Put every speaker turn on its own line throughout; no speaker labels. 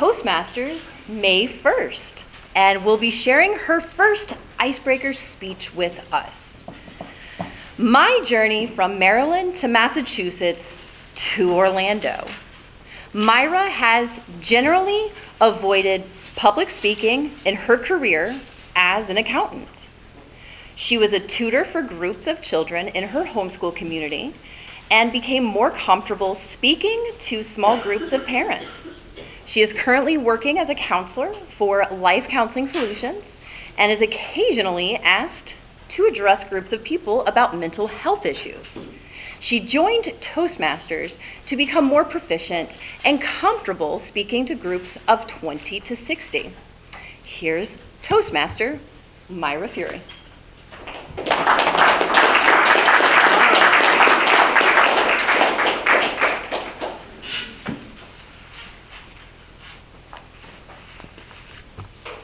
Toastmasters May 1st and will be sharing her first icebreaker speech with us. My journey from Maryland to Massachusetts to Orlando. Myra has generally avoided public speaking in her career as an accountant. She was a tutor for groups of children in her homeschool community and became more comfortable speaking to small groups of parents. She is currently working as a counselor for Life Counseling Solutions and is occasionally asked to address groups of people about mental health issues. She joined Toastmasters to become more proficient and comfortable speaking to groups of 20 to 60. Here's Toastmaster Myra Furey.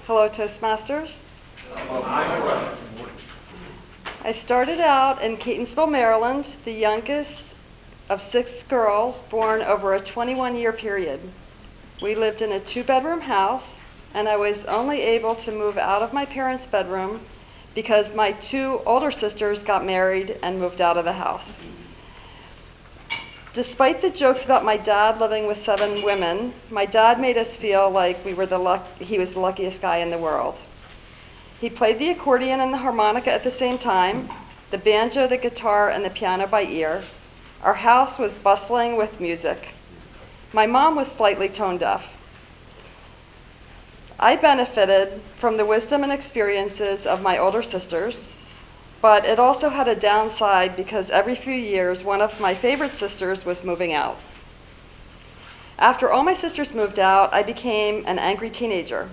Hello, Toastmasters. I started out in Catonsville, Maryland, the youngest of 6 girls born over a 21-year period. We lived in a 2-bedroom house, and I was only able to move out of my parents' bedroom because my 2 older sisters got married and moved out of the house. Despite the jokes about my dad living with 7 women, my dad made us feel like he was the luckiest guy in the world. He played the accordion and the harmonica at the same time, the banjo, the guitar, and the piano by ear. Our house was bustling with music. My mom was slightly tone deaf. I benefited from the wisdom and experiences of my older sisters, but it also had a downside because every few years, one of my favorite sisters was moving out. After all my sisters moved out, I became an angry teenager.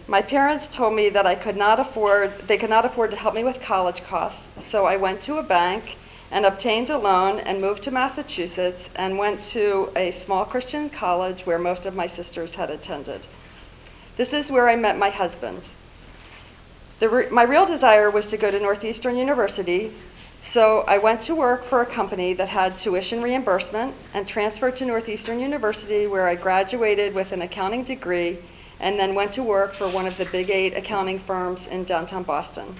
My parents told me that they could not afford to help me with college costs, so I went to a bank and obtained a loan and moved to Massachusetts and went to a small Christian college where most of my sisters had attended. This is where I met my husband. My real desire was to go to Northeastern University, so I went to work for a company that had tuition reimbursement and transferred to Northeastern University, where I graduated with an accounting degree and then went to work for one of the Big 8 accounting firms in downtown Boston.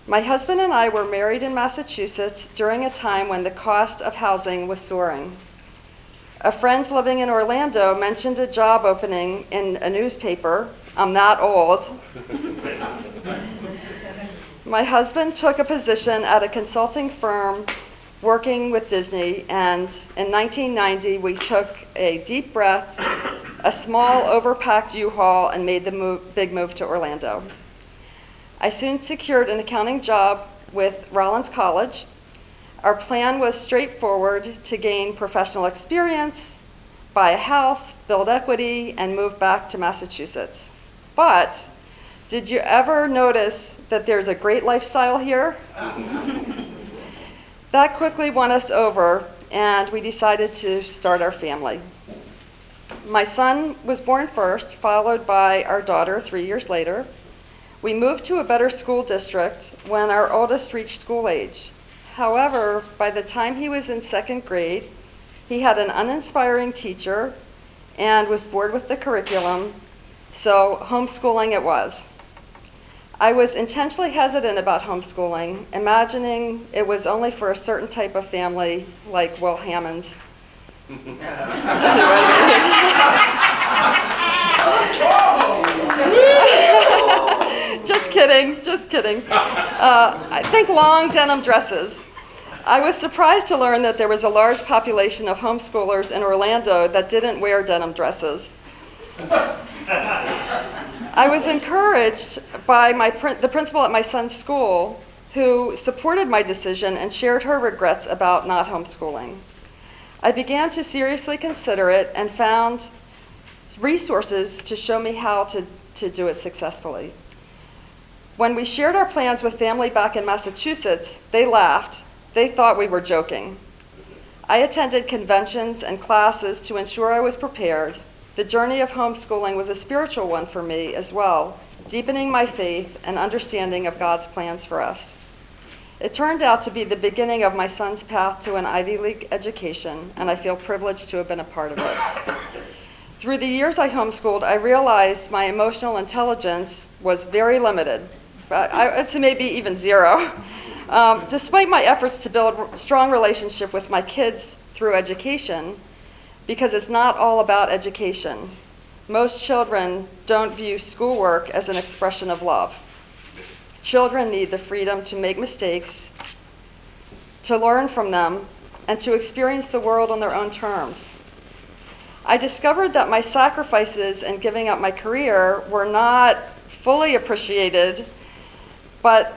My husband and I were married in Massachusetts during a time when the cost of housing was soaring. A friend living in Orlando mentioned a job opening in a newspaper. I'm not old. My husband took a position at a consulting firm working with Disney, and in 1990 we took a deep breath, a small overpacked U-Haul, and made the big move to Orlando. I soon secured an accounting job with Rollins College. Our plan was straightforward: to gain professional experience, buy a house, build equity, and move back to Massachusetts. But did you ever notice that there's a great lifestyle here? That quickly won us over, and we decided to start our family. My son was born first, followed by our daughter 3 years later. We moved to a better school district when our oldest reached school age. However, by the time he was in 2nd grade, he had an uninspiring teacher and was bored with the curriculum, so homeschooling it was. I was intentionally hesitant about homeschooling, imagining it was only for a certain type of family like Will Hammond's. Just kidding. I think long denim dresses. I was surprised to learn that there was a large population of homeschoolers in Orlando that didn't wear denim dresses. I was encouraged by the principal at my son's school, who supported my decision and shared her regrets about not homeschooling. I began to seriously consider it and found resources to show me how to do it successfully. When we shared our plans with family back in Massachusetts, they laughed. They thought we were joking. I attended conventions and classes to ensure I was prepared. The journey of homeschooling was a spiritual one for me as well, deepening my faith and understanding of God's plans for us. It turned out to be the beginning of my son's path to an Ivy League education, and I feel privileged to have been a part of it. Through the years I homeschooled, I realized my emotional intelligence was very limited. I'd say maybe even zero. Despite my efforts to build a strong relationship with my kids through education, because it's not all about education. Most children don't view schoolwork as an expression of love. Children need the freedom to make mistakes, to learn from them, and to experience the world on their own terms. I discovered that my sacrifices in giving up my career were not fully appreciated by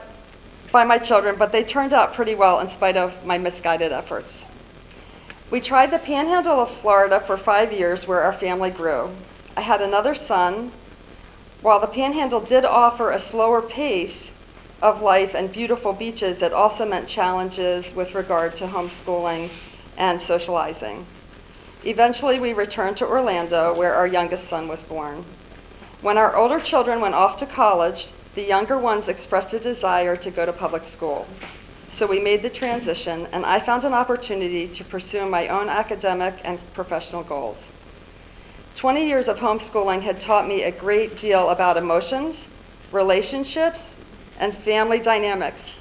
my children, but they turned out pretty well in spite of my misguided efforts. We tried the Panhandle of Florida for 5 years where our family grew. I had another son. While the Panhandle did offer a slower pace of life and beautiful beaches, it also meant challenges with regard to homeschooling and socializing. Eventually, we returned to Orlando, where our youngest son was born. When our older children went off to college, the younger ones expressed a desire to go to public school. So we made the transition, and I found an opportunity to pursue my own academic and professional goals. 20 years of homeschooling had taught me a great deal about emotions, relationships, and family dynamics.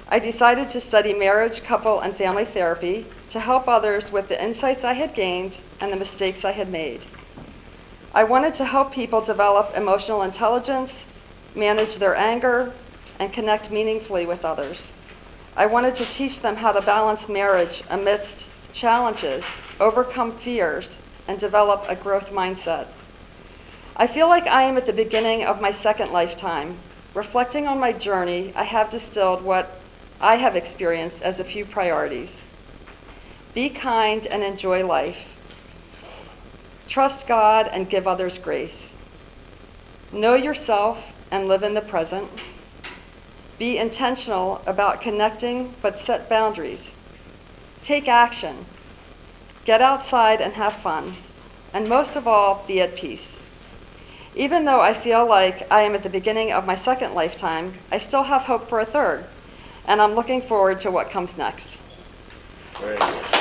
I decided to study marriage, couple, and family therapy to help others with the insights I had gained and the mistakes I had made. I wanted to help people develop emotional intelligence, manage their anger, and connect meaningfully with others. I wanted to teach them how to balance marriage amidst challenges, overcome fears, and develop a growth mindset. I feel like I am at the beginning of my second lifetime. Reflecting on my journey, I have distilled what I have experienced as a few priorities. Be kind and enjoy life. Trust God and give others grace. Know yourself and live in the present. Be intentional about connecting, but set boundaries. Take action. Get outside and have fun. And most of all, be at peace. Even though I feel like I am at the beginning of my second lifetime, I still have hope for a third, and I'm looking forward to what comes next.
Very good.